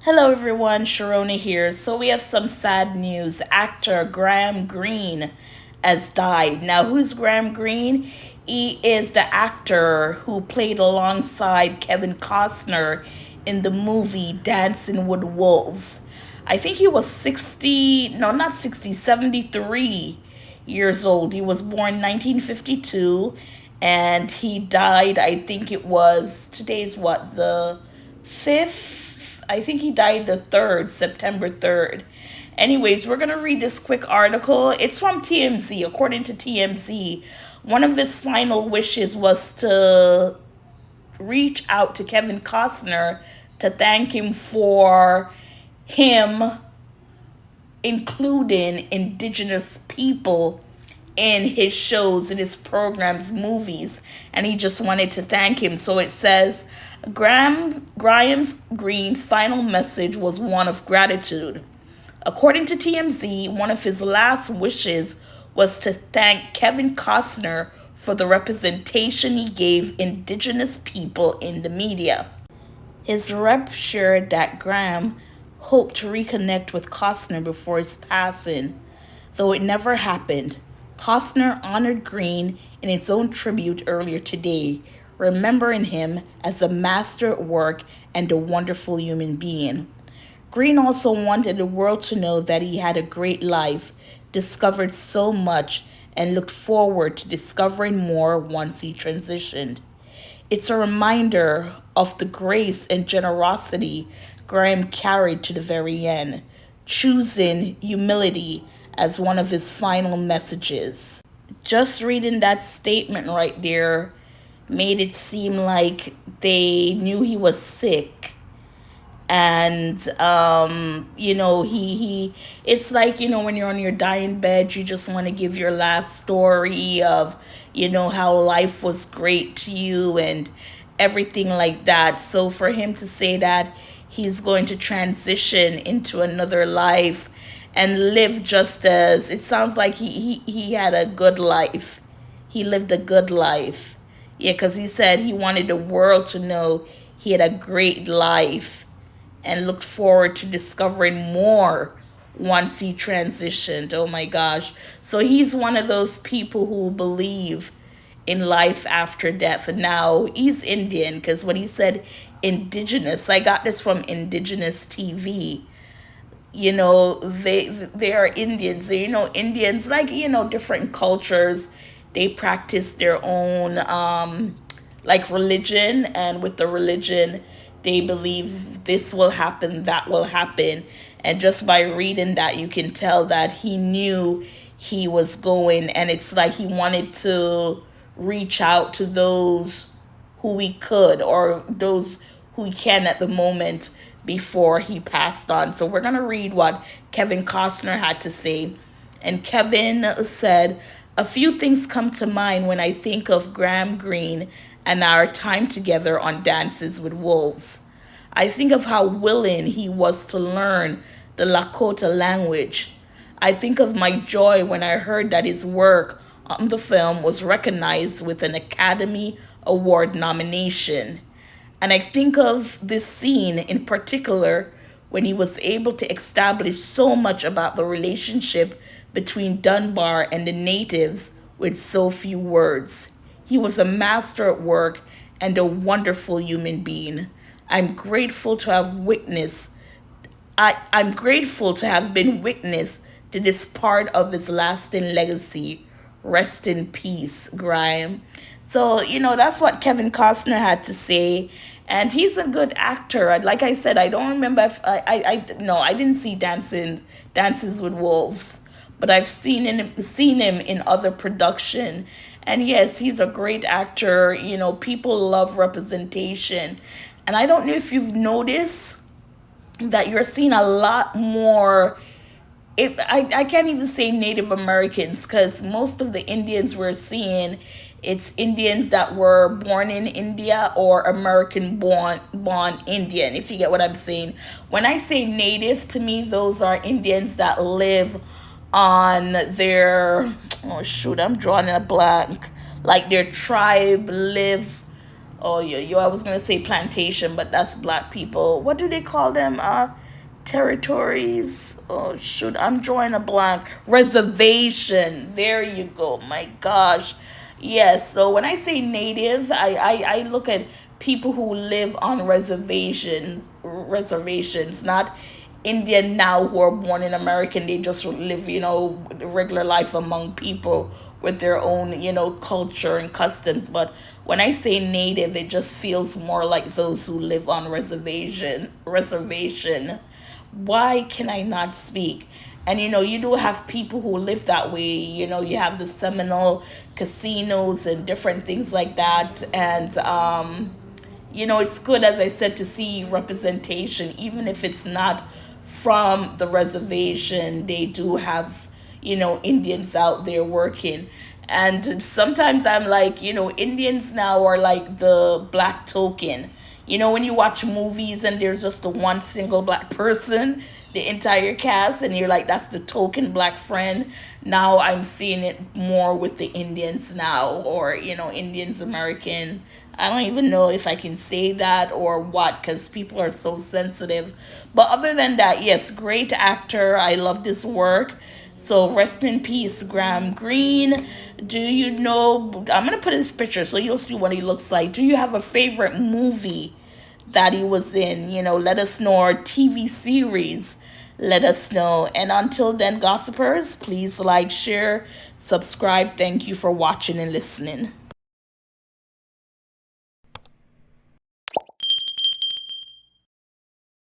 Hello everyone, Sharona here. So we have some sad news. Actor Graham Greene has died. Now, who's Graham Greene? He is the actor who played alongside Kevin Costner in the movie Dancing with Wolves. I think he was 60, no, not 60, 73 years old. He was born 1952 and he died, I think it was, today's what, the 5th? I think he died the 3rd, September 3rd. Anyways, we're going to read this quick article. It's from TMZ. According to TMZ, one of his final wishes was to reach out to Kevin Costner to thank him for him including indigenous people in his shows, in his programs, movies, and he just wanted to thank him. So it says, Graham's Greene final message was one of gratitude. According to TMZ, one of his last wishes was to thank Kevin Costner for the representation he gave indigenous people in the media. His rep shared that Graham hoped to reconnect with Costner before his passing, though it never happened. Costner honored Greene in its own tribute earlier today, remembering him as a master at work and a wonderful human being. Greene also wanted the world to know that he had a great life, discovered so much, and looked forward to discovering more once he transitioned. It's a reminder of the grace and generosity Graham carried to the very end, choosing humility as one of his final messages. Just reading that statement right there made it seem like they knew he was sick. And he it's like, when you're on your dying bed, you just want to give your last story of how life was great to you and everything like that. So for him to say that he's going to transition into another life and live just as, it sounds like he had a good life. He lived a good life. Yeah, because he said he wanted the world to know he had a great life and looked forward to discovering more once he transitioned. Oh my gosh. So he's one of those people who believe in life after death. And now he's Indian, because when he said indigenous, I got this from Indigenous TV. They are Indians. So, Indians, like, different cultures, they practice their own like religion, and with the religion they believe this will happen, that will happen. And just by reading that, you can tell that he knew he was going, and it's like he wanted to reach out to those who he could, or those who he can at the moment before he passed on. So we're going to read what Kevin Costner had to say. And Kevin said, "A few things come to mind when I think of Graham Greene and our time together on Dances with Wolves. I think of how willing he was to learn the Lakota language. I think of my joy when I heard that his work on the film was recognized with an Academy Award nomination. And I think of this scene in particular when he was able to establish so much about the relationship between Dunbar and the natives with so few words. He was a master at work and a wonderful human being. I'm grateful to have witnessed I'm grateful to have been witness to this part of his lasting legacy. Rest in peace, Graham." So, that's what Kevin Costner had to say. And he's a good actor. Like I said, I don't remember if no, I didn't see Dances with Wolves, but I've seen him in other production. And yes, he's a great actor. People love representation. And I don't know if you've noticed that you're seeing a lot more. I can't even say Native Americans, because most of the Indians we're seeing, it's Indians that were born in India or American born Indian, if you get what I'm saying. When I say native, to me, those are Indians that live on their, oh shoot, I'm drawing a blank, like their tribe live Oh, I was gonna say plantation, but that's black people. What do they call them? Territories. Oh shoot, I'm drawing a blank. Reservation. There you go. My gosh. Yes. So when I say native, I look at people who live on reservations, not Indian now who are born in America and they just live, regular life among people with their own, culture and customs. But when I say native, it just feels more like those who live on reservation. Why can I not speak? And you do have people who live that way. You have the Seminole casinos and different things like that. And it's good, as I said, to see representation, even if it's not from the reservation. They do have, Indians out there working. And sometimes I'm like, Indians now are like the black token. When you watch movies and there's just the one single black person, the entire cast, and you're like, that's the token black friend. Now I'm seeing it more with the Indians now, or, Indians American. I don't even know if I can say that or what, because people are so sensitive. But other than that, yes, great actor. I love this work. So rest in peace, Graham Greene. Do you know? I'm gonna put his picture so you'll see what he looks like. Do you have a favorite movie that he was in? Let us know. Or TV series, let us know. And until then, gossipers, please like, share, subscribe. Thank you for watching and listening.